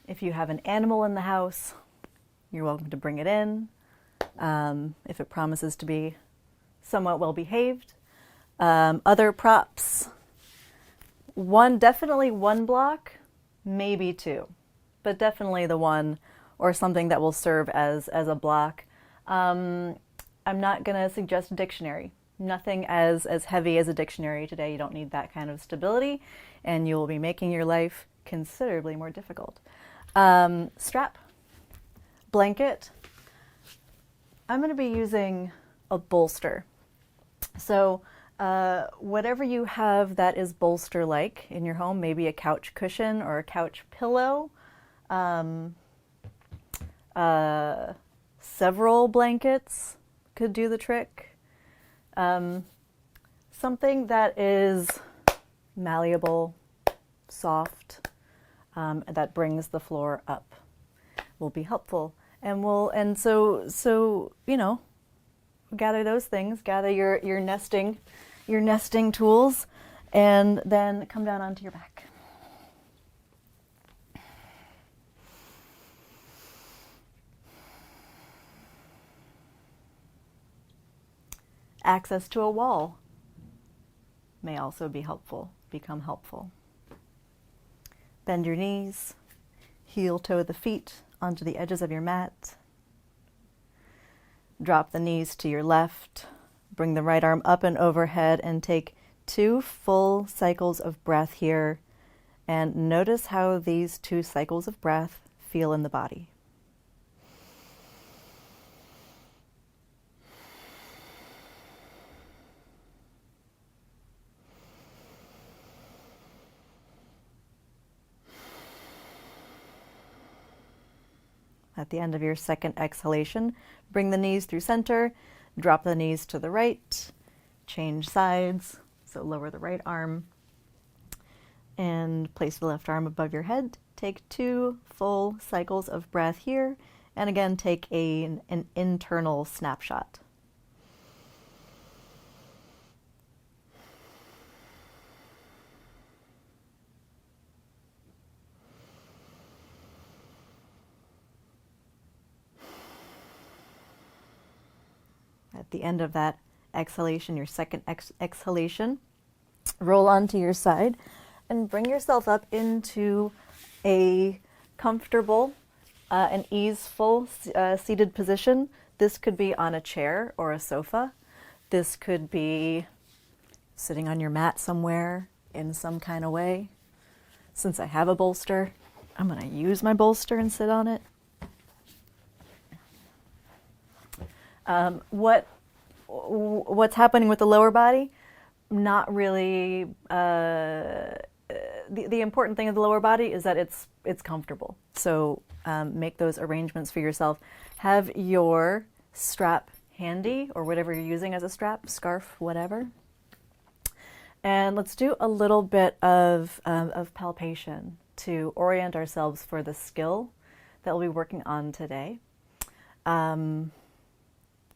If you have an animal in the house, you're welcome to bring it in, if it promises to be somewhat well behaved. Other props, definitely one block, maybe two, but definitely the one, or something that will serve as a block. I'm not going to suggest a dictionary. Nothing as heavy as a dictionary today. You don't need that kind of stability, and you will be making your life considerably more difficult. Strap, blanket. I'm going to be using a bolster. So whatever you have that is bolster-like in your home, maybe a couch cushion or a couch pillow, several blankets could do the trick. Something that is malleable, soft, that brings the floor up will be helpful. And so gather those things, gather your nesting tools, and then come down onto your back. Access to a wall may also become helpful. Bend your knees, heel toe the feet onto the edges of your mat. Drop the knees to your left, bring the right arm up and overhead, and take 2 full cycles of breath here, and notice how these 2 cycles of breath feel in the body. At the end of your second exhalation, bring the knees through center, drop the knees to the right, change sides, so lower the right arm, and place the left arm above your head. Take 2 full cycles of breath here, and again take an internal snapshot. At the end of that exhalation, your second exhalation, roll onto your side and bring yourself up into a comfortable and easeful seated position. This could be on a chair or a sofa. This could be sitting on your mat somewhere in some kind of way. Since I have a bolster, I'm going to use my bolster and sit on it. What's happening with the lower body? Not really. The important thing of the lower body is that it's comfortable. So make those arrangements for yourself. Have your strap handy, or whatever you're using as a strap, scarf, whatever. And let's do a little bit of palpation to orient ourselves for the skill that we'll be working on today.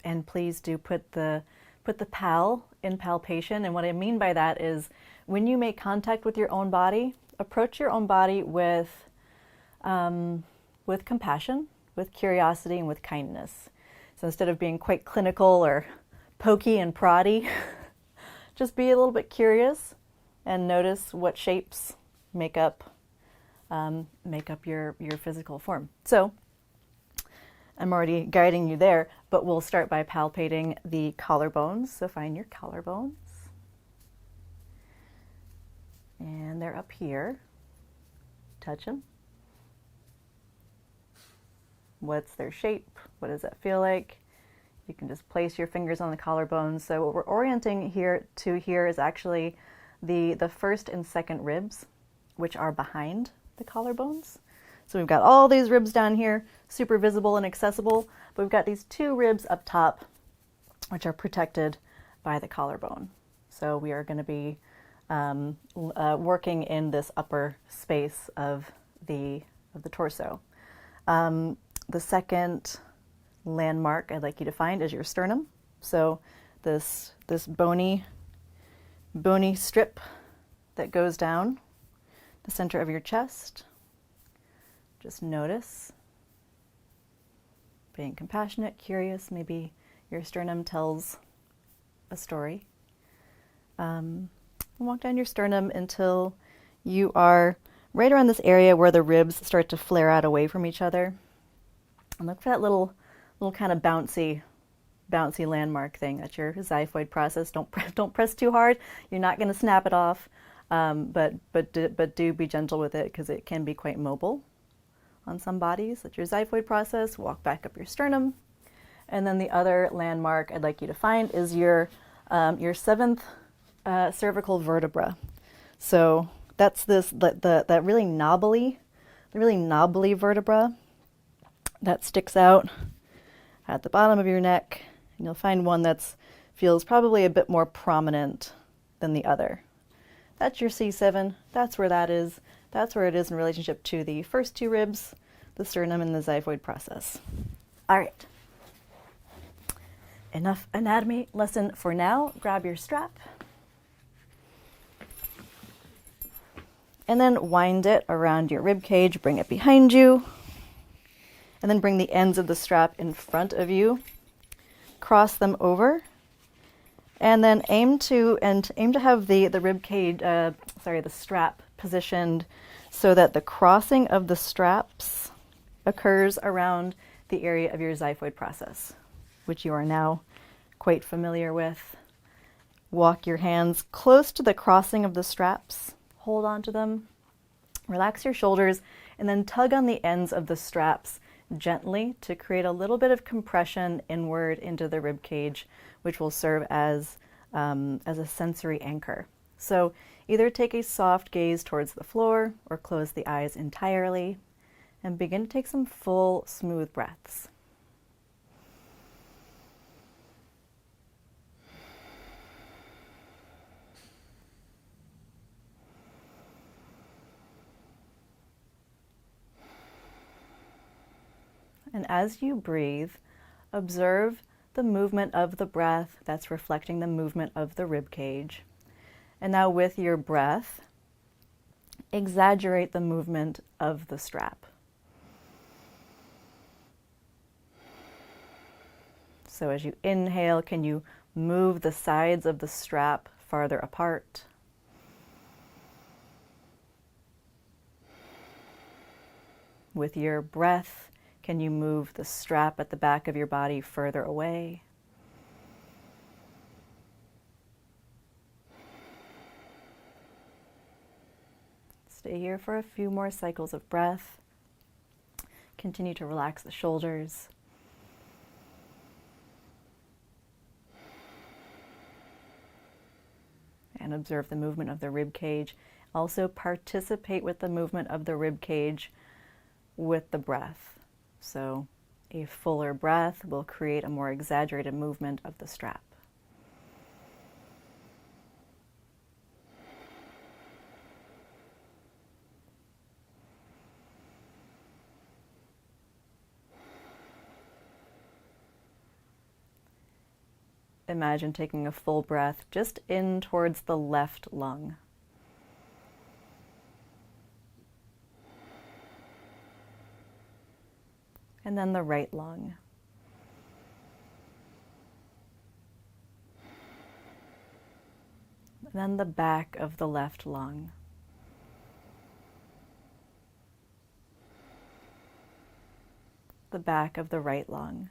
And please do put the pal in palpation. And what I mean by that is, when you make contact with your own body, approach your own body with compassion, with curiosity, and with kindness. So instead of being quite clinical or pokey and proddy, just be a little bit curious and notice what shapes make up your physical form. So I'm already guiding you there, but we'll start by palpating the collarbones. So find your collarbones. And they're up here. Touch them. What's their shape? What does that feel like? You can just place your fingers on the collarbones. So what we're orienting here is actually the first and second ribs, which are behind the collarbones. So we've got all these ribs down here, super visible and accessible, but we've got these 2 ribs up top, which are protected by the collarbone. So we are going to be working in this upper space of the torso. The second landmark I'd like you to find is your sternum. So this bony strip that goes down the center of your chest. Just notice, being compassionate, curious. Maybe your sternum tells a story. Walk down your sternum until you are right around this area where the ribs start to flare out away from each other. And look for that little kind of bouncy landmark thing. That's your xiphoid process. Don't press too hard. You're not going to snap it off, but do be gentle with it because it can be quite mobile on some bodies. That's your xiphoid process. Walk back up your sternum, and then the other landmark I'd like you to find is your seventh cervical vertebra. So that's that really knobbly vertebra that sticks out at the bottom of your neck. And you'll find one that feels probably a bit more prominent than the other. That's your C7. That's where that is. That's where it is in relationship to the first two ribs, the sternum and the xiphoid process. All right. Enough anatomy lesson for now. Grab your strap. And then wind it around your rib cage, bring it behind you, and then bring the ends of the strap in front of you. Cross them over, and then aim to have the rib cage, the strap positioned so that the crossing of the straps occurs around the area of your xiphoid process, which you are now quite familiar with. Walk your hands close to the crossing of the straps. Hold on to them, relax your shoulders, and then tug on the ends of the straps gently to create a little bit of compression inward into the rib cage, which will serve as a sensory anchor. So either take a soft gaze towards the floor or close the eyes entirely and begin to take some full, smooth breaths. And as you breathe, observe the movement of the breath that's reflecting the movement of the rib cage. And now with your breath, exaggerate the movement of the strap. So as you inhale, can you move the sides of the strap farther apart? With your breath, can you move the strap at the back of your body further away? Stay here for a few more cycles of breath. Continue to relax the shoulders. And observe the movement of the rib cage. Also participate with the movement of the rib cage with the breath. So a fuller breath will create a more exaggerated movement of the strap. Imagine taking a full breath just in towards the left lung. And then the right lung. And then the back of the left lung. The back of the right lung.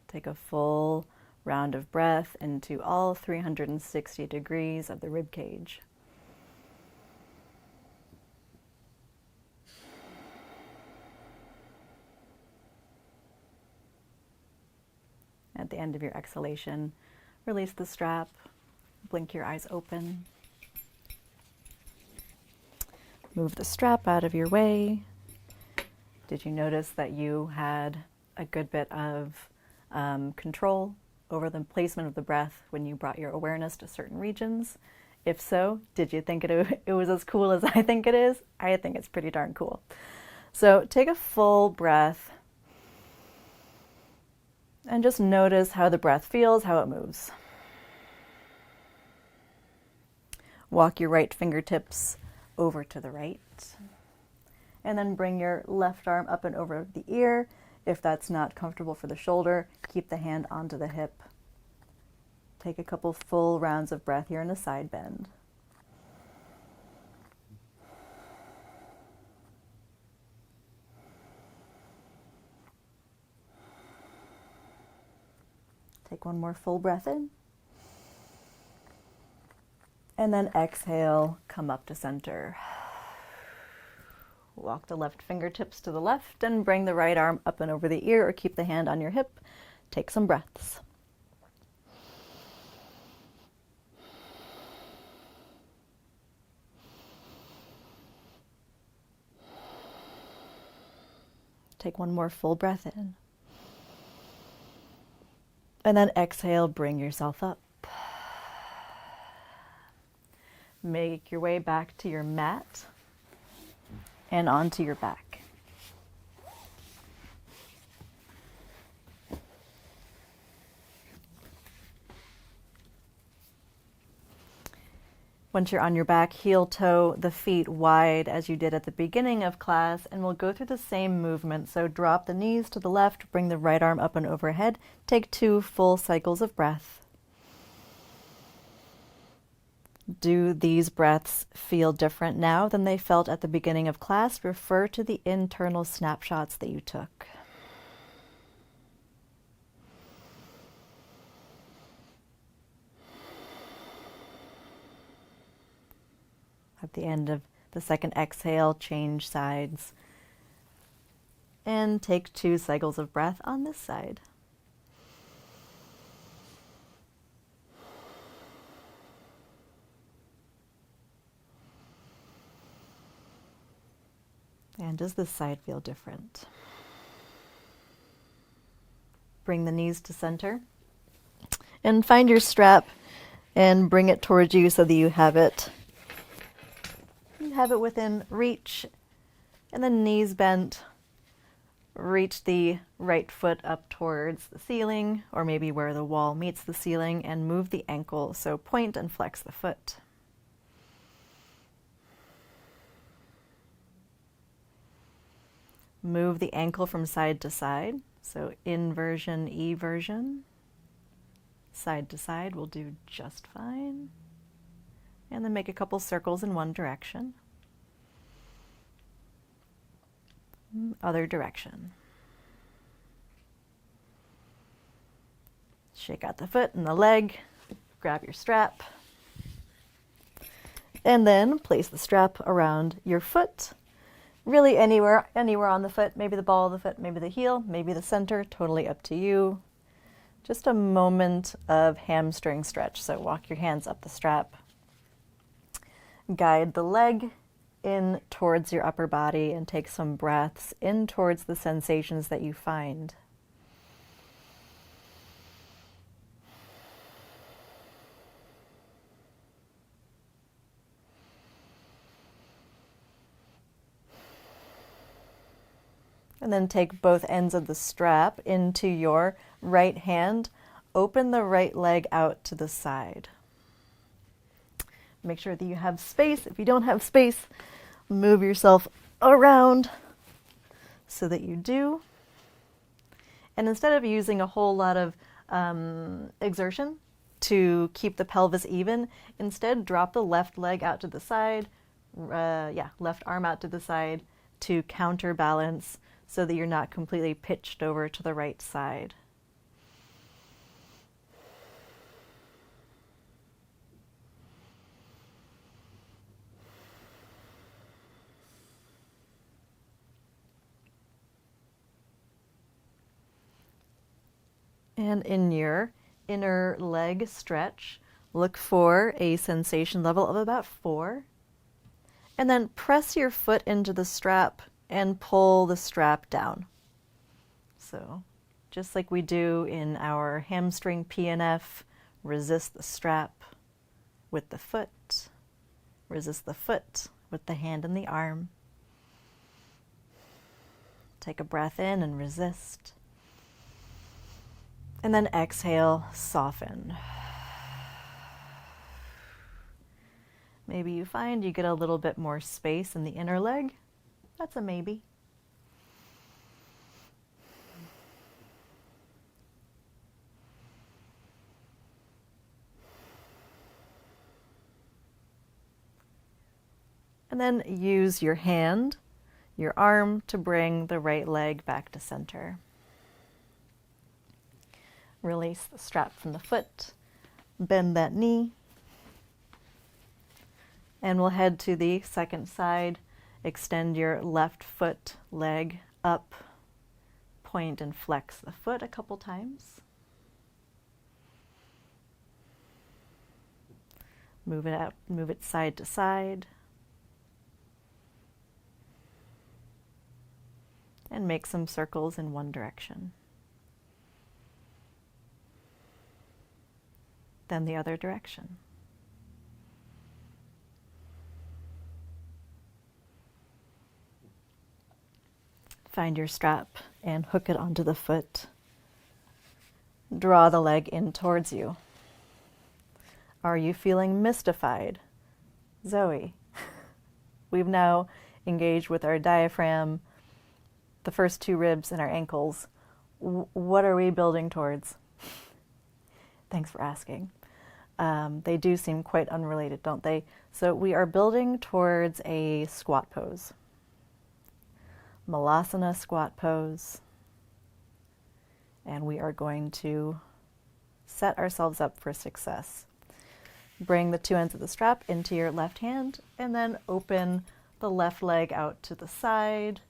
Take a full round of breath into all 360 degrees of the rib cage. At the end of your exhalation, release the strap, blink your eyes open. Move the strap out of your way. Did you notice that you had a good bit of control over the placement of the breath when you brought your awareness to certain regions? If so, did you think it was as cool as I think it is? I think it's pretty darn cool. So take a full breath and just notice how the breath feels, how it moves. Walk your right fingertips over to the right. And then bring your left arm up and over the ear. If that's not comfortable for the shoulder, keep the hand onto the hip. Take a couple full rounds of breath here in a side bend. Take one more full breath in. And then exhale, come up to center. Walk the left fingertips to the left and bring the right arm up and over the ear, or keep the hand on your hip. Take some breaths. Take one more full breath in. And then exhale, bring yourself up. Make your way back to your mat and onto your back. Once you're on your back, heel toe the feet wide as you did at the beginning of class, and we'll go through the same movement. So drop the knees to the left, bring the right arm up and overhead. Take 2 full cycles of breath. Do these breaths feel different now than they felt at the beginning of class? Refer to the internal snapshots that you took. At the end of the second exhale, change sides. And take 2 cycles of breath on this side. And does this side feel different? Bring the knees to center. And find your strap and bring it towards you so that you have it within reach. And then knees bent. Reach the right foot up towards the ceiling, or maybe where the wall meets the ceiling, and move the ankle. So point and flex the foot. Move the ankle from side to side. So inversion, eversion. Side to side will do just fine. And then make a couple circles in one direction. Other direction. Shake out the foot and the leg. Grab your strap. And then place the strap around your foot. Really anywhere on the foot, maybe the ball of the foot, maybe the heel, maybe the center, totally up to you. Just a moment of hamstring stretch. So walk your hands up the strap. Guide the leg in towards your upper body and take some breaths in towards the sensations that you find. And then take both ends of the strap into your right hand. Open the right leg out to the side. Make sure that you have space. If you don't have space, move yourself around so that you do. And instead of using a whole lot of exertion to keep the pelvis even, instead drop the left leg out to the side, left arm out to the side to counterbalance, so that you're not completely pitched over to the right side. And in your inner leg stretch, look for a sensation level of about 4. And then press your foot into the strap and pull the strap down. So just like we do in our hamstring PNF, resist the strap with the foot, resist the foot with the hand and the arm. Take a breath in and resist. And then exhale, soften. Maybe you find you get a little bit more space in the inner leg. That's a maybe. And then use your hand, your arm, to bring the right leg back to center. Release the strap from the foot, bend that knee, and we'll head to the second side. Extend your left foot leg up, point and flex the foot a couple times. Move it out, move it side to side. And make some circles in one direction. Then the other direction. Find your strap and hook it onto the foot. Draw the leg in towards you. Are you feeling mystified? Zoe, we've now engaged with our diaphragm, the first two ribs and our ankles. What are we building towards? Thanks for asking. They do seem quite unrelated, don't they? So we are building towards a squat pose. Malasana squat pose. And we are going to set ourselves up for success. Bring the two ends of the strap into your left hand and then open the left leg out to the side.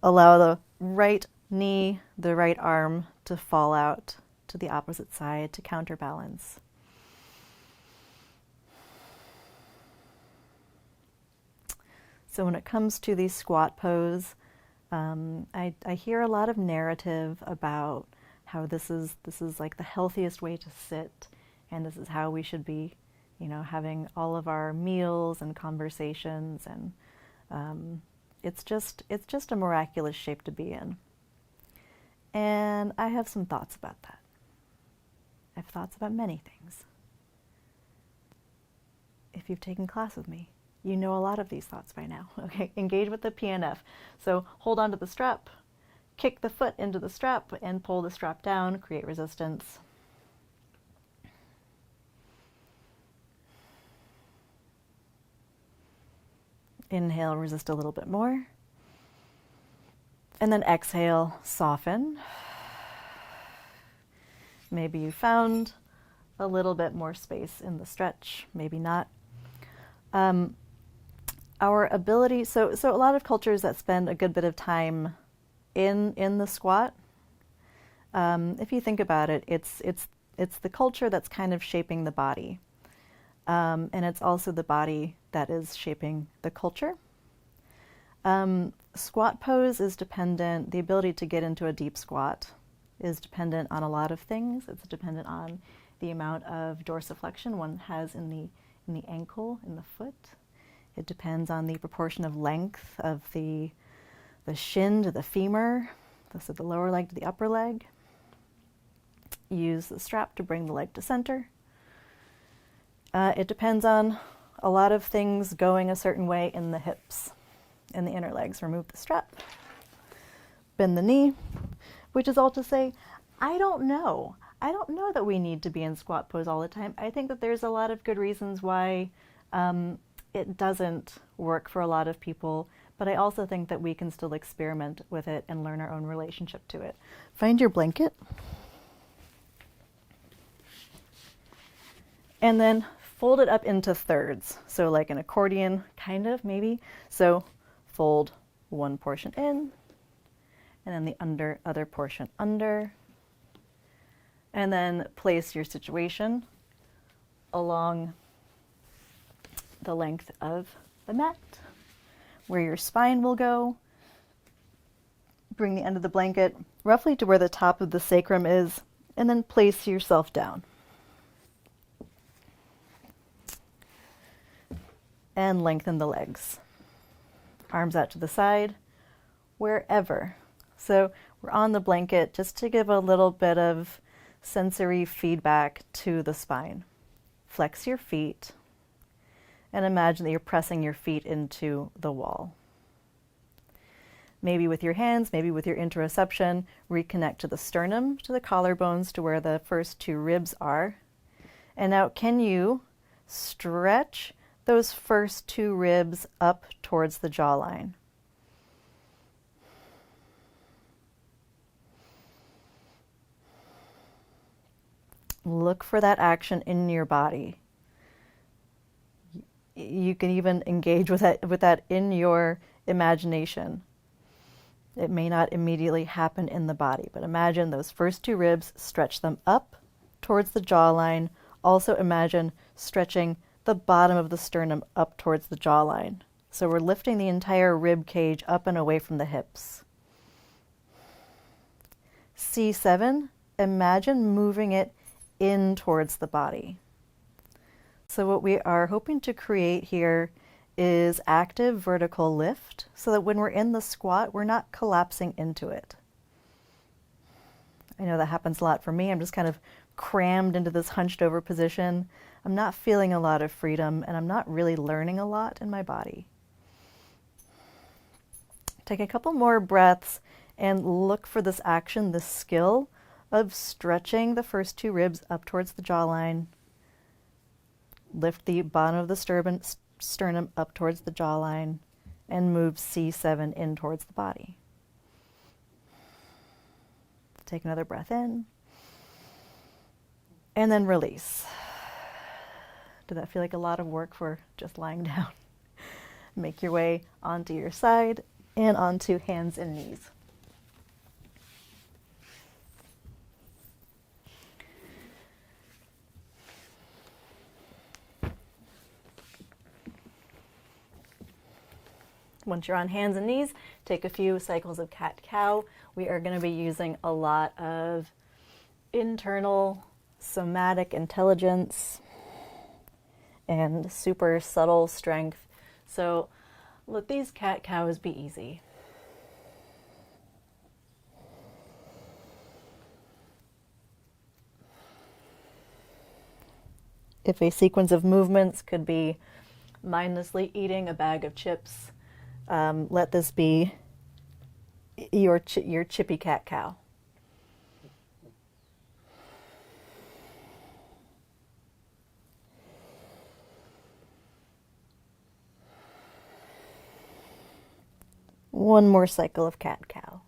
Allow the right knee, the right arm to fall out to the opposite side to counterbalance. So when it comes to the squat pose, I hear a lot of narrative about how this is like the healthiest way to sit, and this is how we should be, having all of our meals and conversations, and it's just a miraculous shape to be in. And I have some thoughts about that. I have thoughts about many things. If you've taken class with me, you know a lot of these thoughts by now. Okay, engage with the PNF. So hold on to the strap, kick the foot into the strap, and pull the strap down, create resistance. Inhale, resist a little bit more. And then exhale, soften. Maybe you found a little bit more space in the stretch, maybe not. Our ability, so a lot of cultures that spend a good bit of time in the squat, if you think about it, it's the culture that's kind of shaping the body. And it's also the body that is shaping the culture. Squat pose is dependent, the ability to get into a deep squat is dependent on a lot of things. It's dependent on the amount of dorsiflexion one has in the ankle, in the foot. It depends on the proportion of length of the shin to the femur, so the lower leg to the upper leg. Use the strap to bring the leg to center. It depends on a lot of things going a certain way in the hips and the inner legs. Remove the strap, bend the knee, which is all to say, I don't know. I don't know that we need to be in squat pose all the time. I think that there's a lot of good reasons why it doesn't work for a lot of people, but I also think that we can still experiment with it and learn our own relationship to it. Find your blanket. And then fold it up into thirds. So like an accordion, kind of, maybe. So fold one portion in, and then the other portion under. And then place your situation along the length of the mat, where your spine will go. Bring the end of the blanket roughly to where the top of the sacrum is, and then place yourself down. And lengthen the legs. Arms out to the side, wherever. So we're on the blanket just to give a little bit of sensory feedback to the spine. Flex your feet. and imagine that you're pressing your feet into the wall. Maybe with your hands, maybe with your interoception, reconnect to the sternum, to the collarbones, to where the first two ribs are. And now, can you stretch those first two ribs up towards the jawline? Look for that action in your body. You can even engage with that in your imagination. It may not immediately happen in the body, but imagine those first two ribs, stretch them up towards the jawline. Also imagine stretching the bottom of the sternum up towards the jawline. So we're lifting the entire rib cage up and away from the hips. C7, imagine moving it in towards the body. So what we are hoping to create here is active vertical lift, so that when we're in the squat, we're not collapsing into it. I know that happens a lot for me. I'm just kind of crammed into this hunched over position. I'm not feeling a lot of freedom, and I'm not really learning a lot in my body. Take a couple more breaths and look for this action, this skill of stretching the first two ribs up towards the jawline. Lift the bottom of the sternum up towards the jawline and move C7 in towards the body. Take another breath in and then release. Did that feel like a lot of work for just lying down? Make your way onto your side and onto hands and knees. Once you're on hands and knees, take a few cycles of cat-cow. We are going to be using a lot of internal somatic intelligence and super subtle strength. So let these cat-cows be easy. If a sequence of movements could be mindlessly eating a bag of chips, let this be your chippy cat-cow. One more cycle of cat-cow.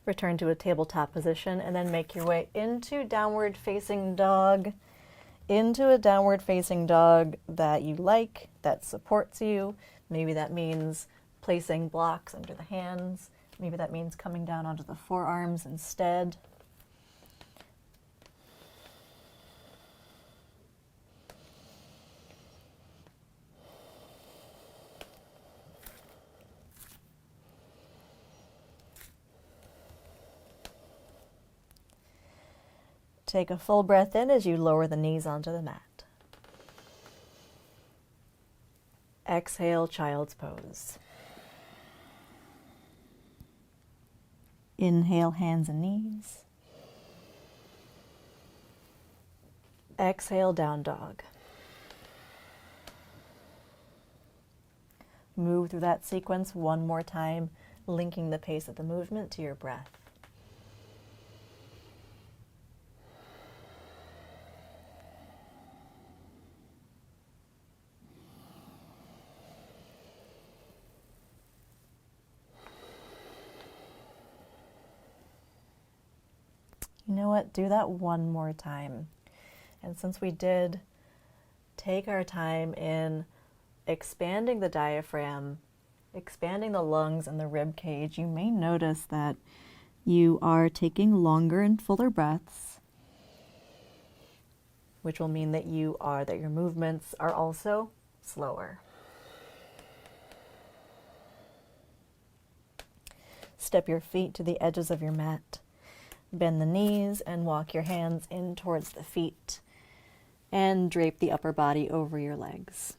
Return to a tabletop position and then make your way into downward facing dog. Into a downward facing dog that you like, that supports you. Maybe that means placing blocks under the hands. Maybe that means coming down onto the forearms instead. Take a full breath in as you lower the knees onto the mat. Exhale, child's pose. Inhale, hands and knees. Exhale, down dog. Move through that sequence one more time, linking the pace of the movement to your breath. You know what? Do that one more time. And since we did take our time in expanding the diaphragm, expanding the lungs and the rib cage, you may notice that you are taking longer and fuller breaths, which will mean that your movements are also slower. Step your feet to the edges of your mat. Bend the knees and walk your hands in towards the feet and drape the upper body over your legs.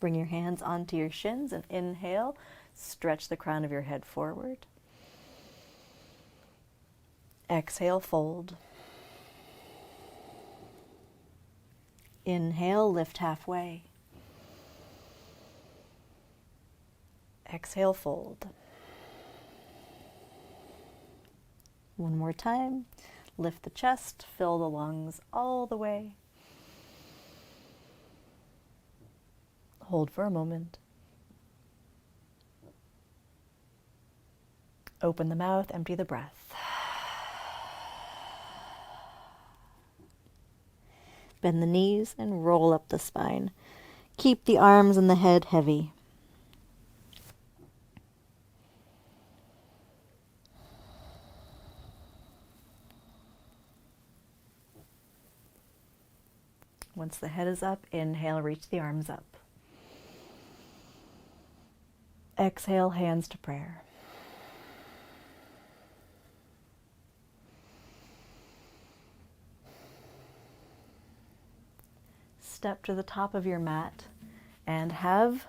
Bring your hands onto your shins and inhale. Stretch the crown of your head forward. Exhale, fold. Inhale, lift halfway. Exhale, fold. One more time. Lift the chest, fill the lungs all the way. Hold for a moment. Open the mouth, empty the breath. Bend the knees and roll up the spine. Keep the arms and the head heavy. Once the head is up, inhale, reach the arms up. Exhale, hands to prayer. Step to the top of your mat and have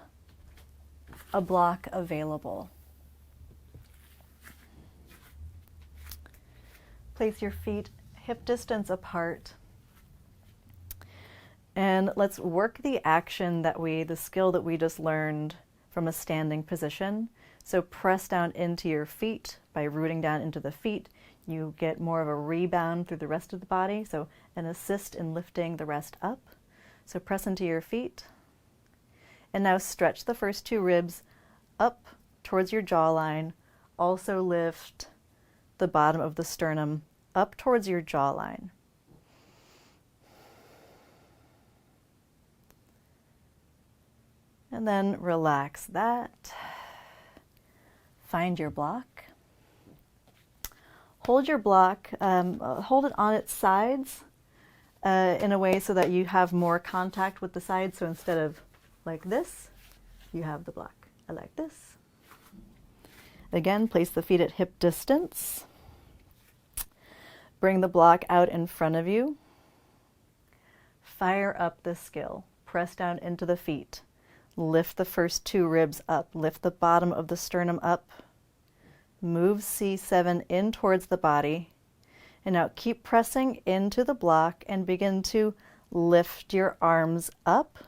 a block available. Place your feet hip distance apart. And let's work the action the skill that we just learned from a standing position. So press down into your feet by rooting down into the feet. You get more of a rebound through the rest of the body, so an assist in lifting the rest up. So press into your feet. And now stretch the first two ribs up towards your jawline. Also lift the bottom of the sternum up towards your jawline. And then relax that. Find your block. Hold your block, hold it on its sides in a way so that you have more contact with the sides. So instead of like this, you have the block like this. Again, place the feet at hip distance. Bring the block out in front of you. Fire up the skill. Press down into the feet. Lift the first two ribs up. Lift the bottom of the sternum up. Move C7 in towards the body. And now keep pressing into the block and begin to lift your arms up.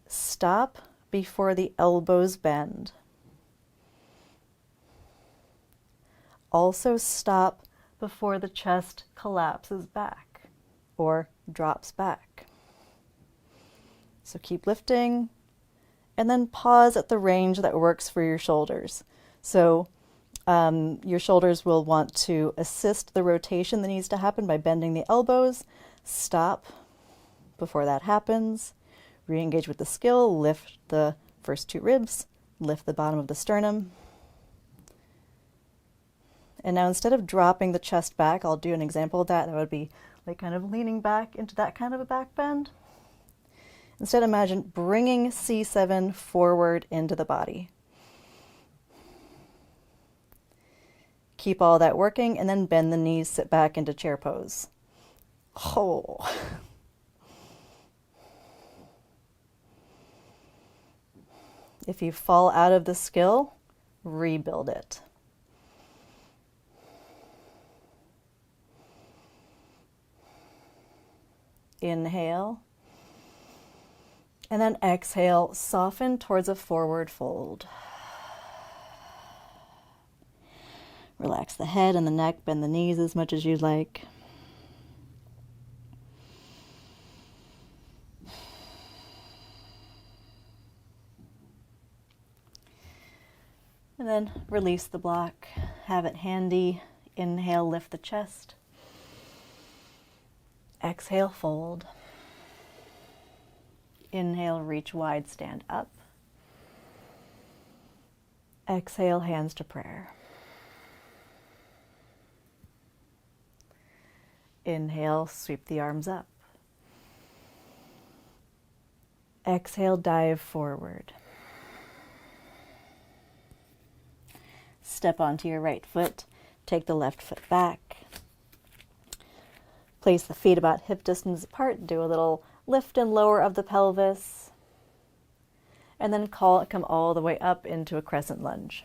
Stop before the elbows bend. Also stop before the chest collapses back or drops back. So keep lifting, and then pause at the range that works for your shoulders. So your shoulders will want to assist the rotation that needs to happen by bending the elbows. Stop before that happens. Re-engage with the skill. Lift the first two ribs. Lift the bottom of the sternum. And now instead of dropping the chest back, I'll do an example of that. That would be like kind of leaning back into that kind of a back bend. Instead, imagine bringing C7 forward into the body. Keep all that working, and then bend the knees, sit back into chair pose. Oh. If you fall out of the skill, rebuild it. Inhale. And then exhale, soften towards a forward fold. Relax the head and the neck, bend the knees as much as you'd like. And then release the block, have it handy. Inhale, lift the chest. Exhale, fold. Inhale, reach wide, stand up. Exhale, hands to prayer. Inhale, sweep the arms up. Exhale, dive forward. Step onto your right foot. Take the left foot back. Place the feet about hip distance apart. Do a little lift and lower of the pelvis. And then come all the way up into a crescent lunge.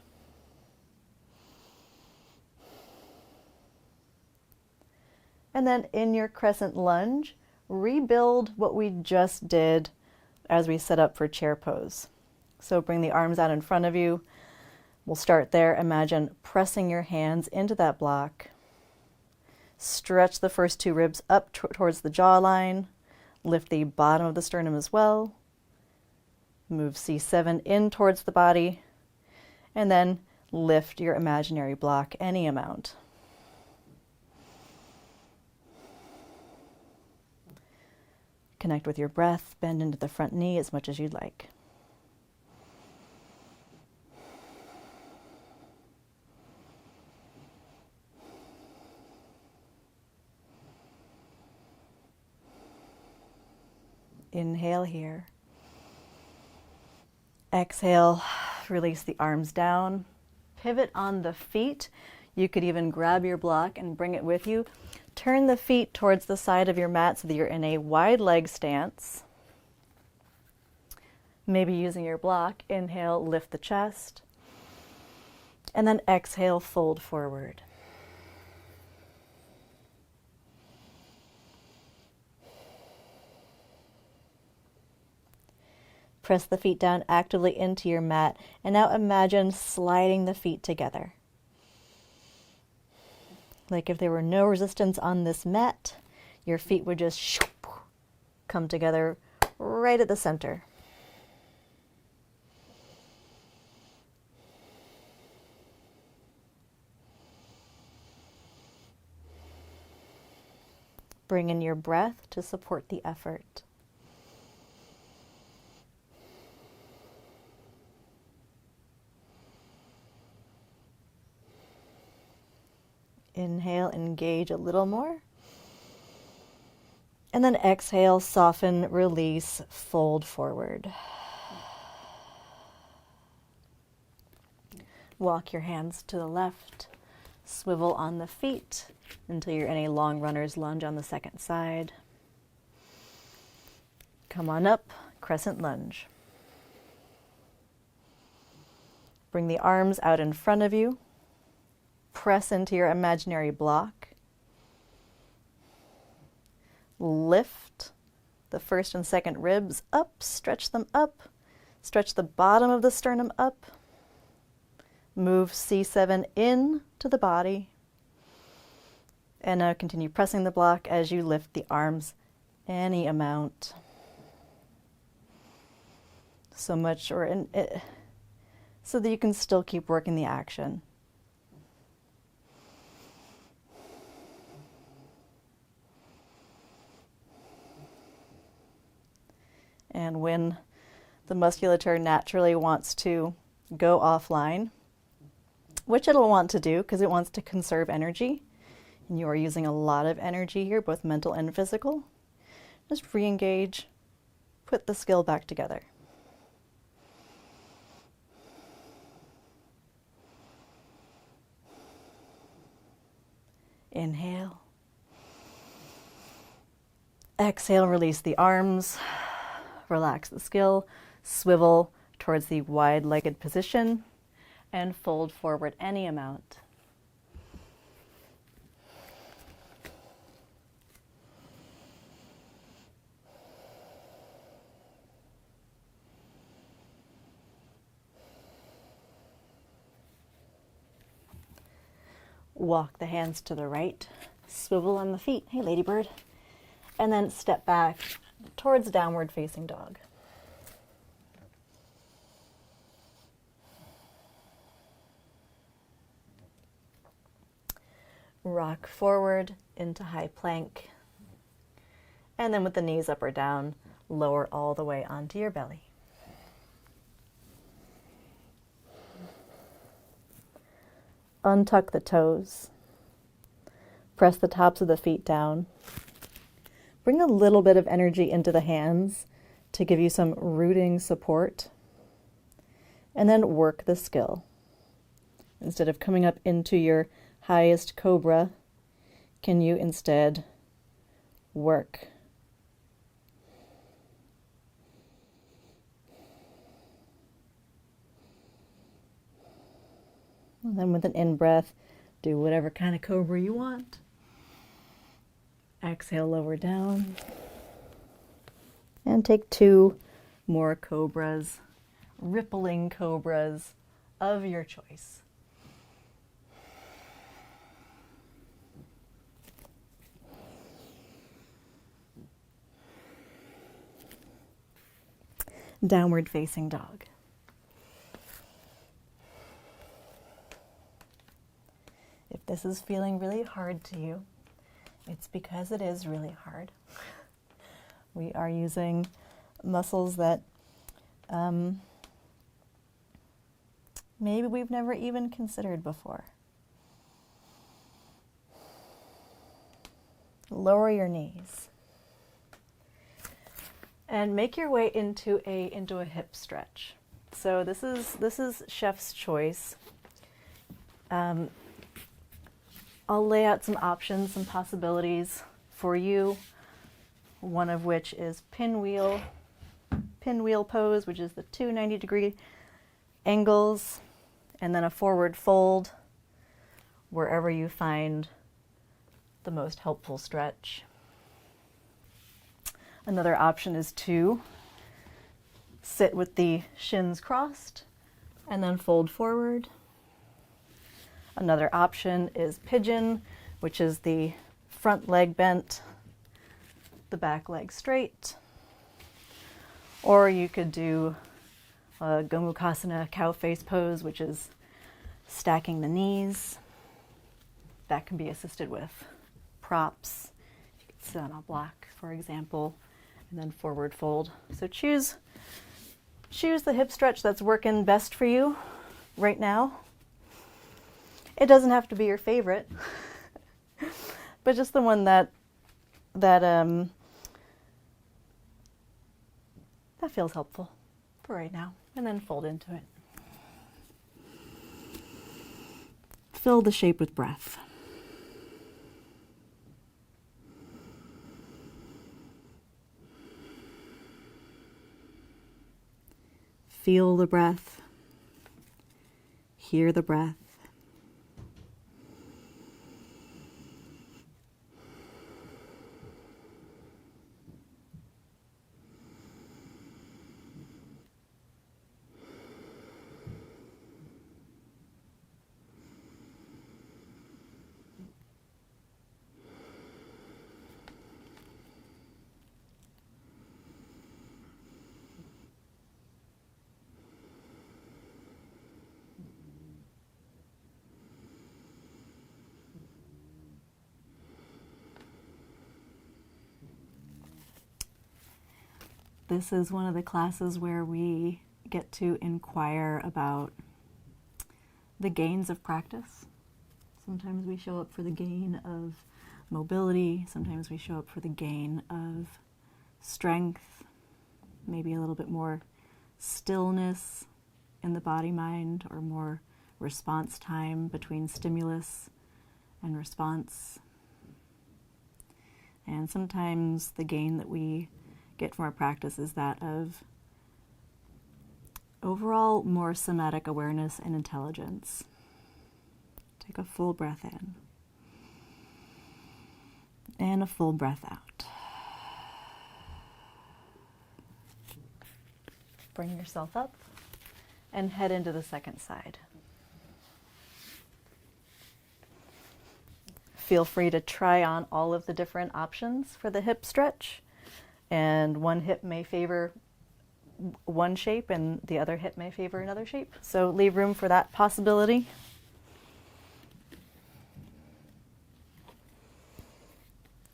And then in your crescent lunge, rebuild what we just did as we set up for chair pose. So bring the arms out in front of you. We'll start there. Imagine pressing your hands into that block. Stretch the first two ribs up towards the jawline. Lift the bottom of the sternum as well. Move C7 in towards the body. And then lift your imaginary block any amount. Connect with your breath. Bend into the front knee as much as you'd like. Inhale here. Exhale, release the arms down. Pivot on the feet. You could even grab your block and bring it with you. Turn the feet towards the side of your mat so that you're in a wide leg stance. Maybe using your block. Inhale, lift the chest. And then exhale, fold forward. Press the feet down actively into your mat, and now imagine sliding the feet together. Like if there were no resistance on this mat, your feet would just come together right at the center. Bring in your breath to support the effort. Inhale, engage a little more. And then exhale, soften, release, fold forward. Walk your hands to the left. Swivel on the feet until you're in a long runner's lunge on the second side. Come on up, crescent lunge. Bring the arms out in front of you. Press into your imaginary block. Lift the first and second ribs up, stretch them up. Stretch the bottom of the sternum up. Move C7 in to the body. And now continue pressing the block as you lift the arms any amount. So much, so that you can still keep working the action. And when the musculature naturally wants to go offline, which it'll want to do because it wants to conserve energy, and you are using a lot of energy here, both mental and physical, just re-engage, put the skill back together. Inhale. Exhale, release the arms. Relax the skill, swivel towards the wide-legged position, and fold forward any amount. Walk the hands to the right, swivel on the feet, hey ladybird, and then step back towards downward facing dog. Rock forward into high plank. And then with the knees up or down, lower all the way onto your belly. Untuck the toes. Press the tops of the feet down. Bring a little bit of energy into the hands to give you some rooting support. And then work the skill. Instead of coming up into your highest cobra, can you instead work. And then with an in-breath, do whatever kind of cobra you want. Exhale, lower down. And take 2 more cobras, rippling cobras of your choice. Downward facing dog. If this is feeling really hard to you, it's because it is really hard. We are using muscles that maybe we've never even considered before. Lower your knees. And make your way into a hip stretch. So this is chef's choice. I'll lay out some options, some possibilities for you. One of which is pinwheel pose, which is the 2 90-degree angles, and then a forward fold wherever you find the most helpful stretch. Another option is to sit with the shins crossed and then fold forward. Another option is pigeon, which is the front leg bent, the back leg straight. Or you could do a Gomukhasana cow face pose, which is stacking the knees. That can be assisted with props. You could sit on a block, for example, and then forward fold. So choose the hip stretch that's working best for you right now. It doesn't have to be your favorite, but just the one that feels helpful for right now, and then fold into it. Fill the shape with breath. Feel the breath. Hear the breath. This is one of the classes where we get to inquire about the gains of practice. Sometimes we show up for the gain of mobility. Sometimes we show up for the gain of strength, maybe a little bit more stillness in the body-mind, or more response time between stimulus and response. And sometimes the gain that we get from our practice is that of overall more somatic awareness and intelligence. Take a full breath in and a full breath out. Bring yourself up and head into the second side. Feel free to try on all of the different options for the hip stretch. And one hip may favor one shape and the other hip may favor another shape. So leave room for that possibility.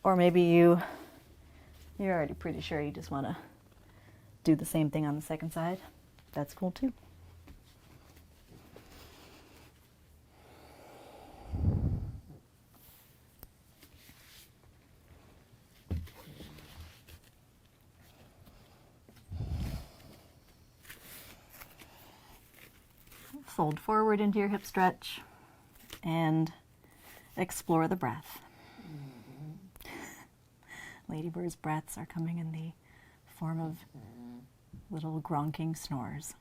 Or maybe you're already pretty sure you just want to do the same thing on the second side. That's cool too. Fold forward into your hip stretch and explore the breath. Ladybird's breaths are coming in the form of little gronking snores.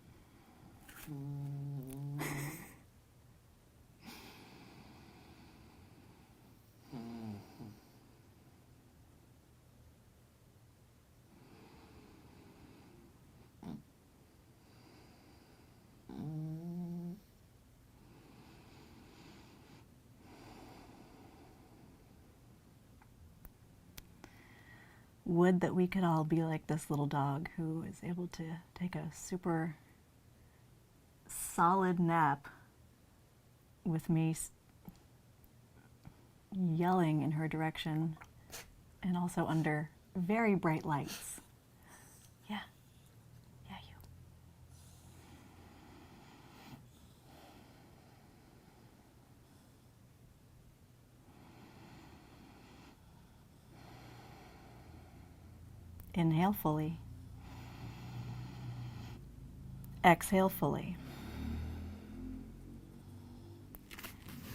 Would that we could all be like this little dog who is able to take a super solid nap with me yelling in her direction and also under very bright lights. Yeah, you. Inhale fully. Exhale fully.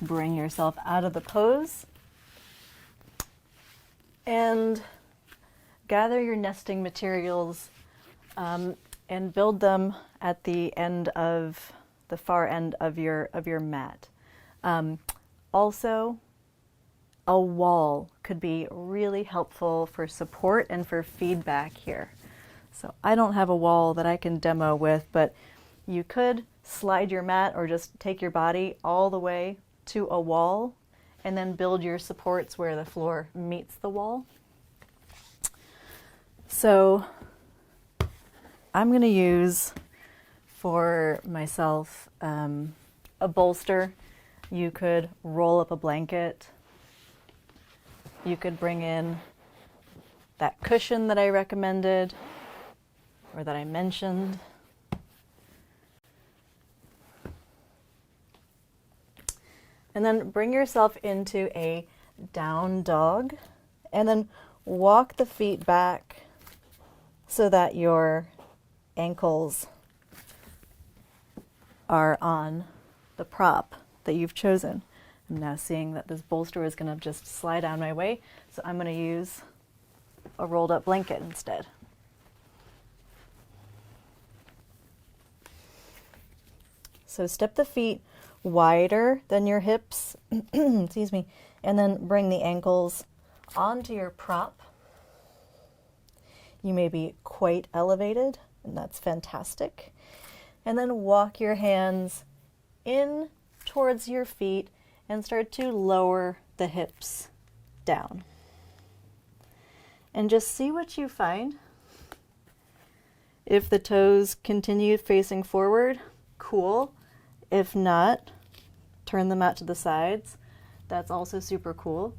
Bring yourself out of the pose and gather your nesting materials and build them at the far end of your mat. Also, a wall could be really helpful for support and for feedback here. So I don't have a wall that I can demo with, but you could slide your mat or just take your body all the way to a wall and then build your supports where the floor meets the wall. So I'm going to use for myself a bolster. You could roll up a blanket. You could bring in that cushion that I recommended or that I mentioned. And then bring yourself into a down dog and then walk the feet back so that your ankles are on the prop that you've chosen. I'm now seeing that this bolster is going to just slide down my way, so I'm going to use a rolled up blanket instead. So step the feet wider than your hips, excuse me, and then bring the ankles onto your prop. You may be quite elevated, and that's fantastic. And then walk your hands in towards your feet and start to lower the hips down. And just see what you find. If the toes continue facing forward, cool. If not, turn them out to the sides. That's also super cool.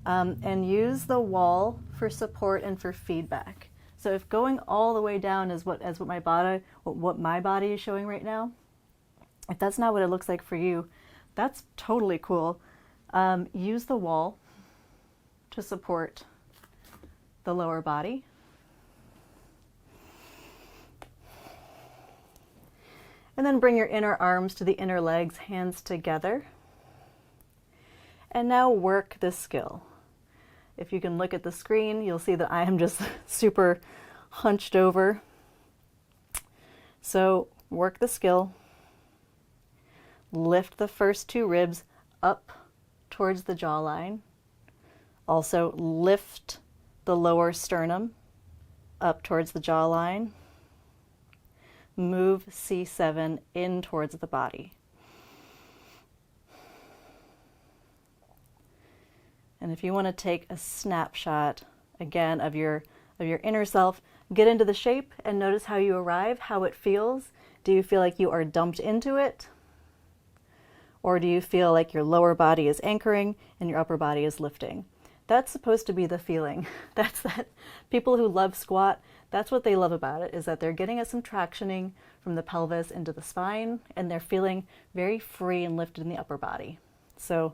And use the wall for support and for feedback. So if going all the way down is what my body is showing right now, if that's not what it looks like for you, that's totally cool. Use the wall to support the lower body. And then bring your inner arms to the inner legs, hands together. And now work this skill. If you can look at the screen, you'll see that I am just super hunched over. So work the skill. Lift the first two ribs up towards the jawline. Also lift the lower sternum up towards the jawline. Move C7 in towards the body. And if you want to take a snapshot again of your inner self, get into the shape and notice how you arrive, how it feels. Do you feel like you are dumped into it? Or do you feel like your lower body is anchoring and your upper body is lifting? That's supposed to be the feeling. That's that. People who love squat, that's what they love about it, is that they're getting some tractioning from the pelvis into the spine, and they're feeling very free and lifted in the upper body. So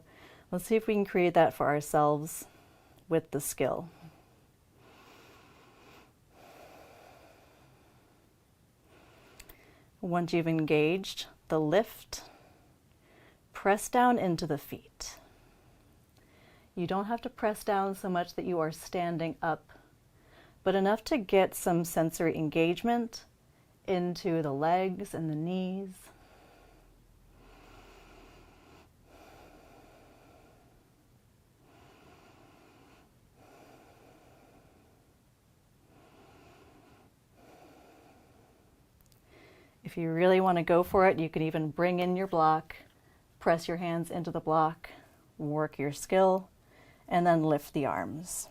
let's see if we can create that for ourselves with the skill. Once you've engaged the lift, press down into the feet. You don't have to press down so much that you are standing up but enough to get some sensory engagement into the legs and the knees. If you really want to go for it, you could even bring in your block, press your hands into the block, work your skill, and then lift the arms.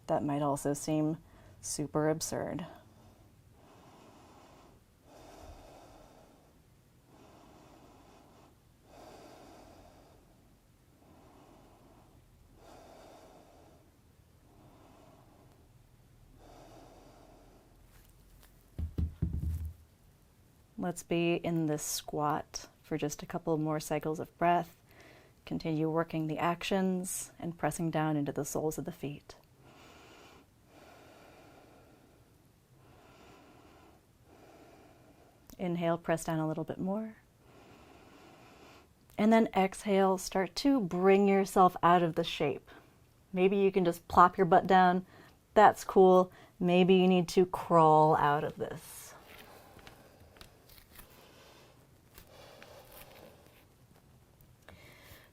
That might also seem super absurd. Let's be in this squat for just a couple more cycles of breath. Continue working the actions and pressing down into the soles of the feet. Inhale, press down a little bit more. And then exhale, start to bring yourself out of the shape. Maybe you can just plop your butt down. That's cool. Maybe you need to crawl out of this.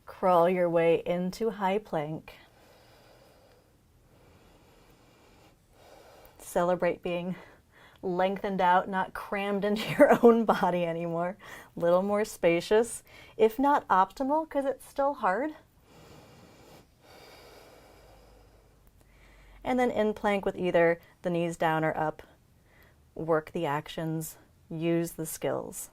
Crawl your way into high plank. Celebrate being lengthened out, not crammed into your own body anymore. A little more spacious, if not optimal, because it's still hard. And then in plank with either the knees down or up. Work the actions, use the skills.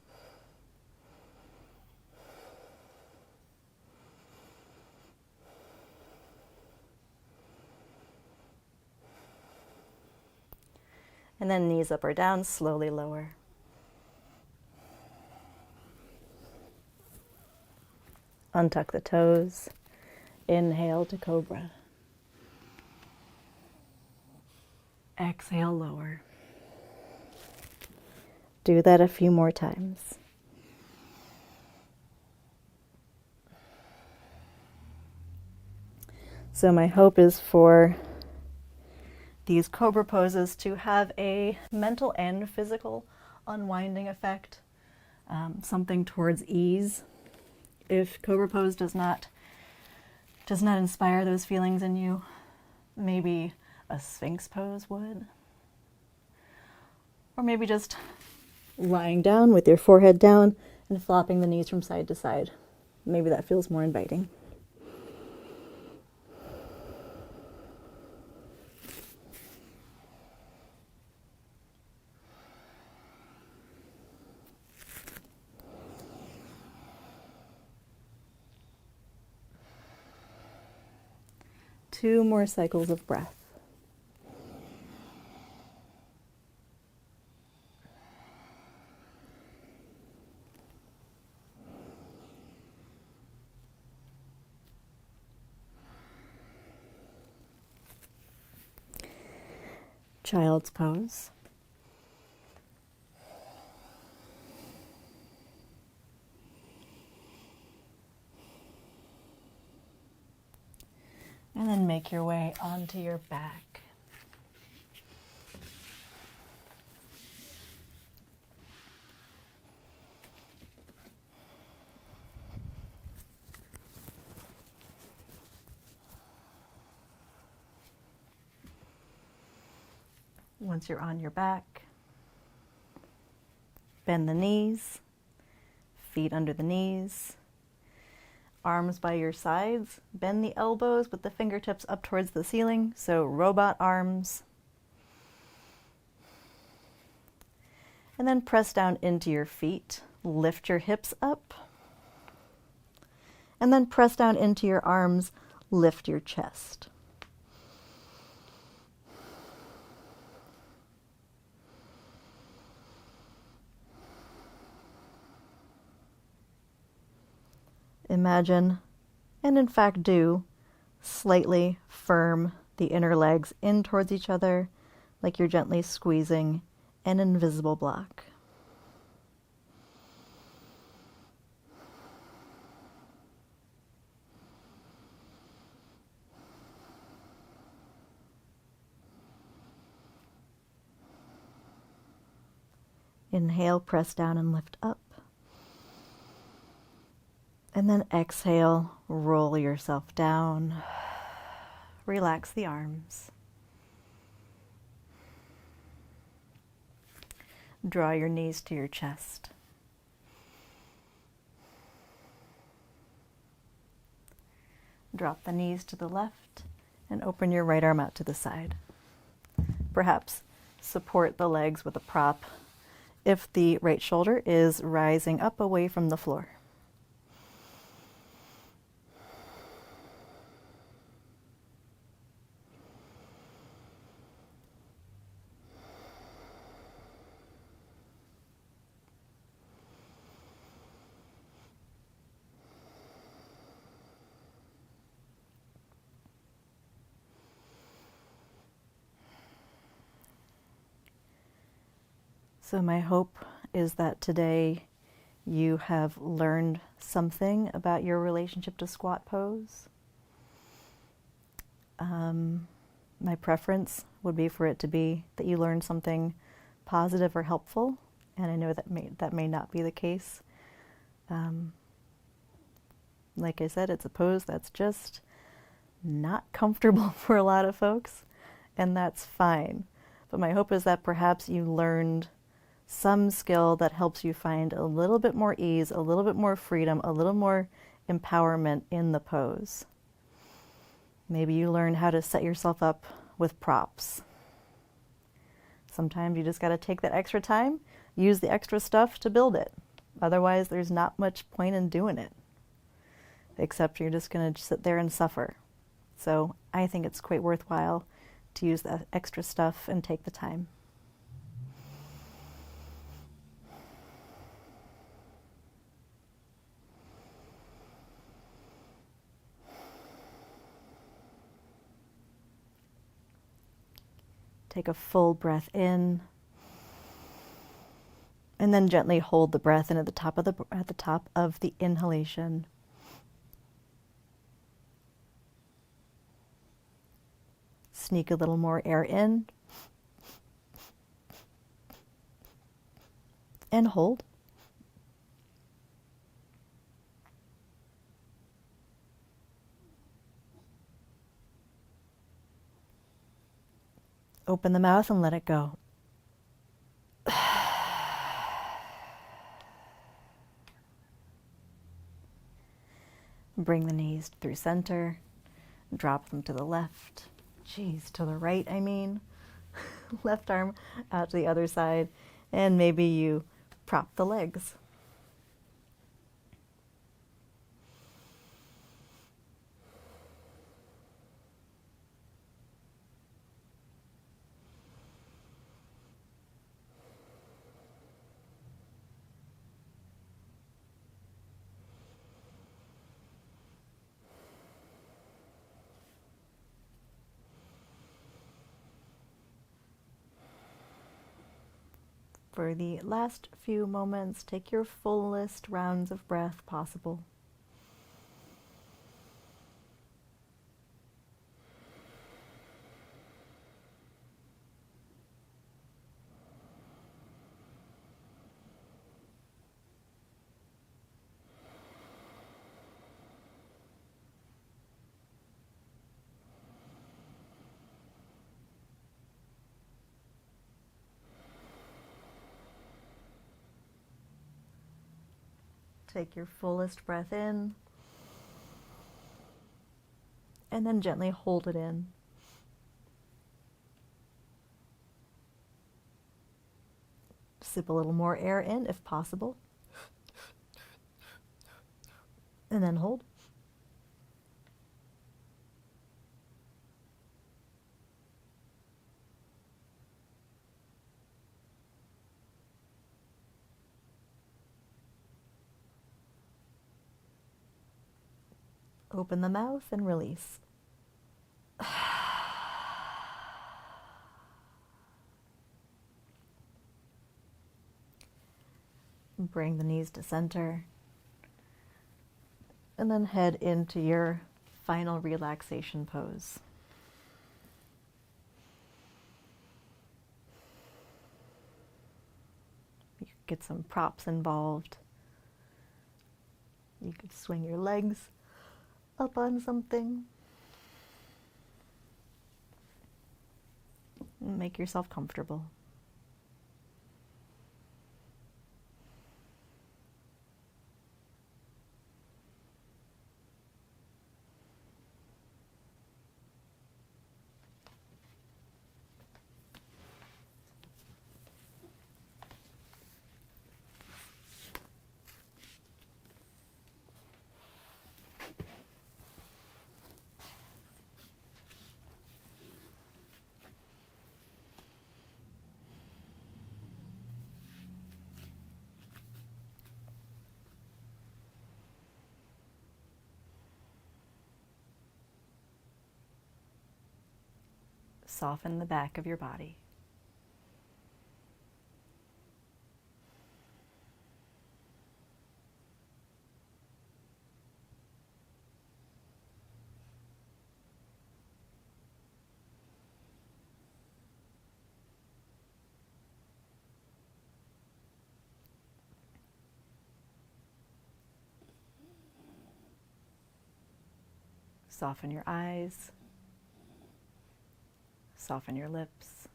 And then knees up or down, slowly lower. Untuck the toes. Inhale to cobra. Exhale, lower. Do that a few more times. So my hope is for these cobra poses to have a mental and physical unwinding effect, something towards ease. If cobra pose does not inspire those feelings in you, maybe a sphinx pose would. Or maybe just lying down with your forehead down and flopping the knees from side to side. Maybe that feels more inviting. Two more cycles of breath. Child's pose. And then make your way onto your back. Once you're on your back, bend the knees, feet under the knees. Arms by your sides, bend the elbows with the fingertips up towards the ceiling, so robot arms. And then press down into your feet, lift your hips up. And then press down into your arms, lift your chest. Imagine, and in fact do, slightly firm the inner legs in towards each other, like you're gently squeezing an invisible block. Inhale, press down and lift up. And then exhale, roll yourself down. Relax the arms. Draw your knees to your chest. Drop the knees to the left and open your right arm out to the side. Perhaps support the legs with a prop if the right shoulder is rising up away from the floor. So my hope is that today you have learned something about your relationship to squat pose. My preference would be for it to be that you learn something positive or helpful, and I know that may not be the case. Like I said, it's a pose that's just not comfortable for a lot of folks, and that's fine. But my hope is that perhaps you learned some skill that helps you find a little bit more ease, a little bit more freedom, a little more empowerment in the pose. Maybe you learn how to set yourself up with props. Sometimes you just got to take that extra time, use the extra stuff to build it. Otherwise, there's not much point in doing it, except you're just going to sit there and suffer. So I think it's quite worthwhile to use that extra stuff and take the time. Take a full breath in, and then gently hold the breath in at the top of the inhalation. Sneak a little more air in, and hold. Open the mouth and let it go. Bring the knees through center. Drop them to the left. To the right, I mean. Left arm out to the other side. And maybe you prop the legs. For the last few moments, take your fullest rounds of breath possible. Take your fullest breath in, and then gently hold it in. Sip a little more air in if possible, and then hold. Open the mouth and release. Bring the knees to center. And then head into your final relaxation pose. You get some props involved. You could swing your legs up on something. Make yourself comfortable. Soften the back of your body. Soften your eyes. Soften your lips.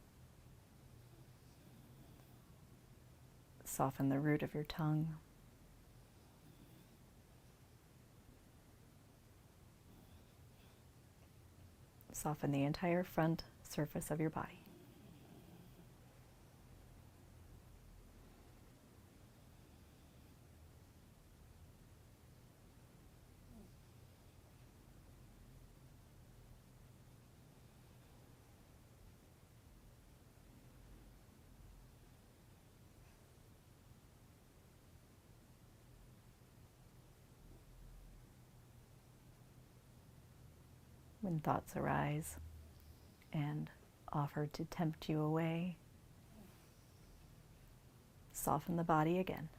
Soften the root of your tongue. Soften the entire front surface of your body. When thoughts arise and offer to tempt you away, soften the body again.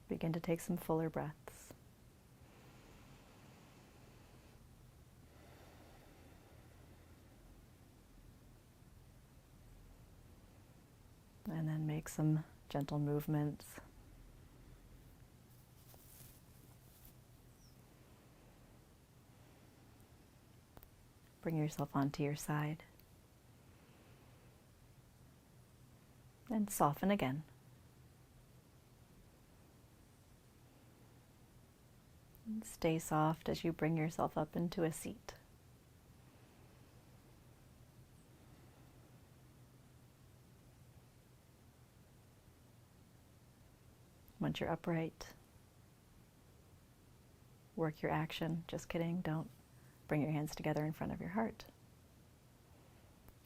Begin to take some fuller breaths. And then make some gentle movements. Bring yourself onto your side. And soften again. And stay soft as you bring yourself up into a seat. Once you're upright, work your action. Just kidding, don't bring your hands together in front of your heart.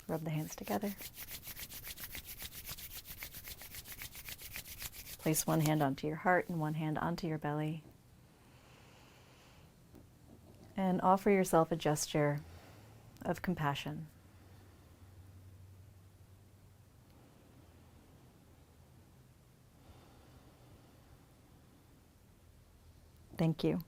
Rub the hands together. Place one hand onto your heart and one hand onto your belly. And offer yourself a gesture of compassion. Thank you.